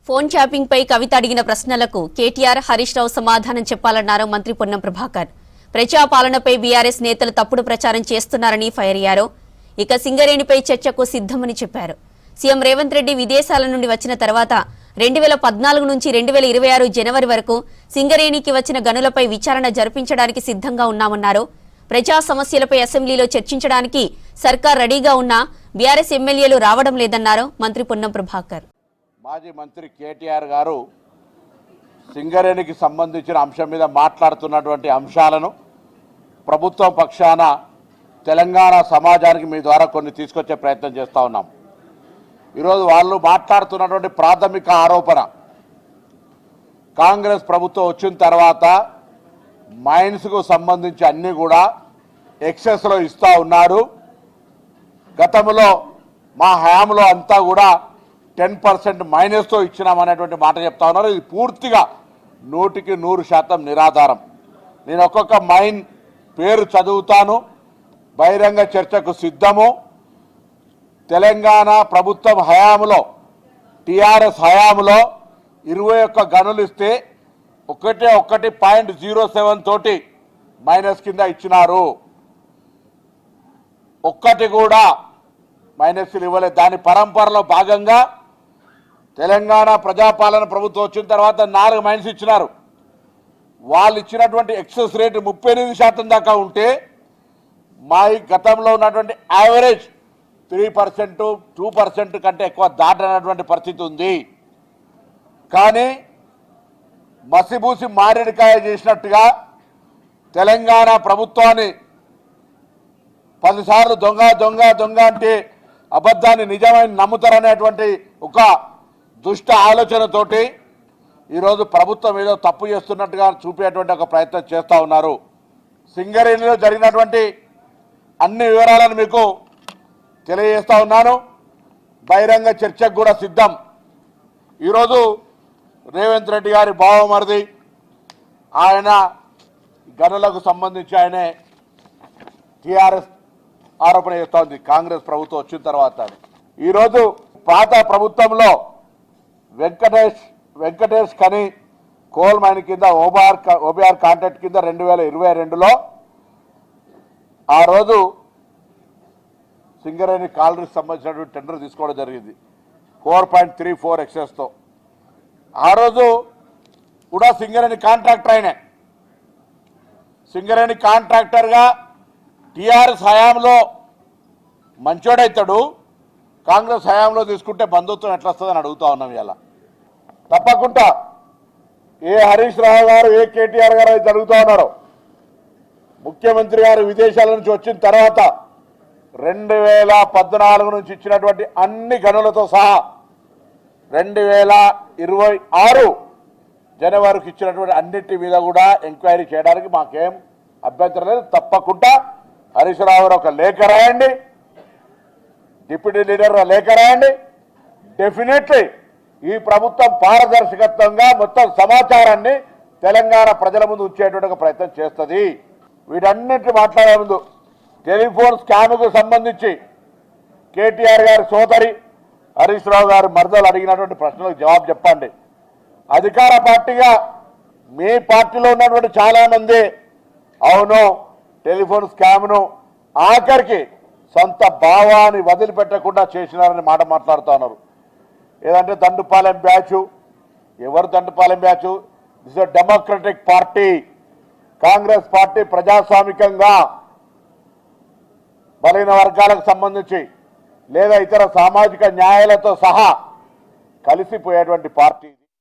Phone tapping పై కవిత అడిగిన ప్రశ్నలకు కేటీఆర్ హరీష్ రావు సమాధానం చెప్పాలన్నారు మంత్రి పొన్నం ప్రభాకర్. ప్రజాపాలనపై బీఆర్ఎస్ నేతలు తప్పుడు ప్రచారం చేస్తున్నారని ఫైర్ అయ్యారు. ఇక సింగరేణిపై చర్చకు సిద్ధమని చెప్పారు. సీఎం రేవంత్ రెడ్డి విదేశాల నుండి వచ్చిన తర్వాత 2014 నుంచి 2026 జనవరి వరకు సింగరేణికి వచ్చిన గనులపై విచారణ జరిపించడానికి సిద్ధంగా ఉన్నామన్నారు. ప్రజా సమస్యలపై అసెంబ్లీలో చర్చించడానికి సర్కార్ రెడీగా ఉన్నా బీఆర్ఎస్ ఎమ్మెల్యేలు రావడం లేదన్నారు మంత్రి పొన్నం ప్రభాకర్. మాజీ మంత్రి కేటీఆర్ గారు సింగరేణికి సంబంధించిన అంశం మీద మాట్లాడుతున్నటువంటి అంశాలను ప్రభుత్వం పక్షాన తెలంగాణ సమాజానికి మీ ద్వారా కొన్ని తీసుకొచ్చే ప్రయత్నం చేస్తూ ఉన్నాం. ఈరోజు వాళ్ళు మాట్లాడుతున్నటువంటి ప్రాథమిక ఆరోపణ, కాంగ్రెస్ ప్రభుత్వం వచ్చిన తర్వాత మైన్స్కు సంబంధించి అన్నీ కూడా ఎక్సెస్లో ఇస్తూ ఉన్నారు. గతంలో మా హయాంలో అంతా కూడా 10% మైనస్తో ఇచ్చినామనేటువంటి మాట చెప్తా ఉన్నారు. ఇది పూర్తిగా 100% నిరాధారం. నేను ఒక్కొక్క మైన్ పేరు చదువుతాను. బహిరంగ చర్చకు సిద్ధము. తెలంగాణ ప్రభుత్వం హయాంలో, టీఆర్ఎస్ హయాంలో 21 గనులు ఇస్తే 1.07 తోటి మైనస్ కింద ఇచ్చినారు. ఒక్కటి కూడా మైనస్లు ఇవ్వలేదు. దాని పరంపరలో భాగంగా తెలంగాణ ప్రజాపాలన ప్రభుత్వం వచ్చిన తర్వాత 4 మైన్స్ ఇచ్చినారు. వాళ్ళు ఇచ్చినటువంటి ఎక్సెస్ రేటు 38% దాకా ఉంటే మా గతంలో ఉన్నటువంటి యావరేజ్ 3%, 2% కంటే ఎక్కువ దాటనటువంటి పరిస్థితి ఉంది. కానీ మసిబూసి మారేడుకాయ చేసినట్టుగా తెలంగాణ ప్రభుత్వాన్ని 10 సార్లు దొంగ దొంగ దొంగ అంటే అబద్ధాన్ని నిజమైన నమ్ముతారనేటువంటి ఒక దుష్ట ఆలోచనతోటి ఈరోజు ప్రభుత్వం ఏదో తప్పు చేస్తున్నట్టుగా చూపేటువంటి ఒక ప్రయత్నం చేస్తూ ఉన్నారు. సింగరేణిలో జరిగినటువంటి అన్ని వివరాలను మీకు తెలియజేస్తూ ఉన్నాను. బహిరంగ చర్చకు కూడా సిద్ధం. ఈరోజు రేవంత్ రెడ్డి గారి బావమరిది ఆయన గనులకు సంబంధించి ఆయనే టీఆర్ఎస్ ఆరోపణ చేస్తూ ఉంది కాంగ్రెస్ ప్రభుత్వం వచ్చిన తర్వాత. ఈరోజు పాత ప్రభుత్వంలో వెంకటేష్ కని కోల్ మైన్ కింద ఓబీఆర్ కాంట్రాక్ట్ కింద 2022లో ఆ రోజు సింగరేణి కాలరీకి సంబంధించినటువంటి టెండర్ తీసుకోవడం జరిగింది 4.34 ఎక్సెస్తో. ఆ రోజు కూడా సింగరేణి కాంట్రాక్టర్ అయినా. సింగరేణి కాంట్రాక్టర్గా టీఆర్ఎస్ హయాంలో మంచోడైతాడు, కాంగ్రెస్ హయాంలో తీసుకుంటే బంధుత్వం ఎట్లా వస్తుందని అడుగుతా ఉన్నాం. ఇలా తప్పకుండా ఏ హరీష్ రావు గారు, ఏ కేటీఆర్ గారు అయితే అడుగుతూ ఉన్నారో, ముఖ్యమంత్రి గారు విదేశాల నుంచి వచ్చిన తర్వాత 2014 నుంచి ఇచ్చినటువంటి అన్ని గనులతో సహా 2026 జనవరికి ఇచ్చినటువంటి అన్నిటి మీద కూడా ఎంక్వైరీ చేయడానికి మాకేం అభ్యంతరం లేదు. తప్పకుండా హరీష్ రావు గారు ఒక లేఖ రాయండి, డిప్యూటీ లీడర్ లేఖ రాయండి. డెఫినెట్లీ ఈ ప్రభుత్వం పారదర్శకత్వంగా మొత్తం సమాచారాన్ని తెలంగాణ ప్రజల ముందు ఉంచేటువంటి ఒక ప్రయత్నం చేస్తుంది. వీటన్నిటి మాట్లాడే ముందు టెలిఫోన్ స్కామ్కు సంబంధించి కేటీఆర్ గారి సోదరి హరీష్ రావు గారు మరదలు అడిగినటువంటి ప్రశ్నలకు జవాబు చెప్పండి. అధికార పార్టీగా మీ పార్టీలో ఉన్నటువంటి చాలామంది అవును టెలిఫోన్ స్కామ్ను ఆఖరికి సొంత భావాన్ని వదిలిపెట్టకుండా చేసినారని మాట మాట్లాడుతూ ఉన్నారు. ఏదంటే దండుపాలెం బ్యాచ్. ఎవరు Dandupalyam batch? This is democratic party. Congress party ప్రజాస్వామికంగా బలైన వర్గాలకు సంబంధించి లేదా ఇతర సామాజిక న్యాయాలతో సహా కలిసిపోయేటువంటి పార్టీ.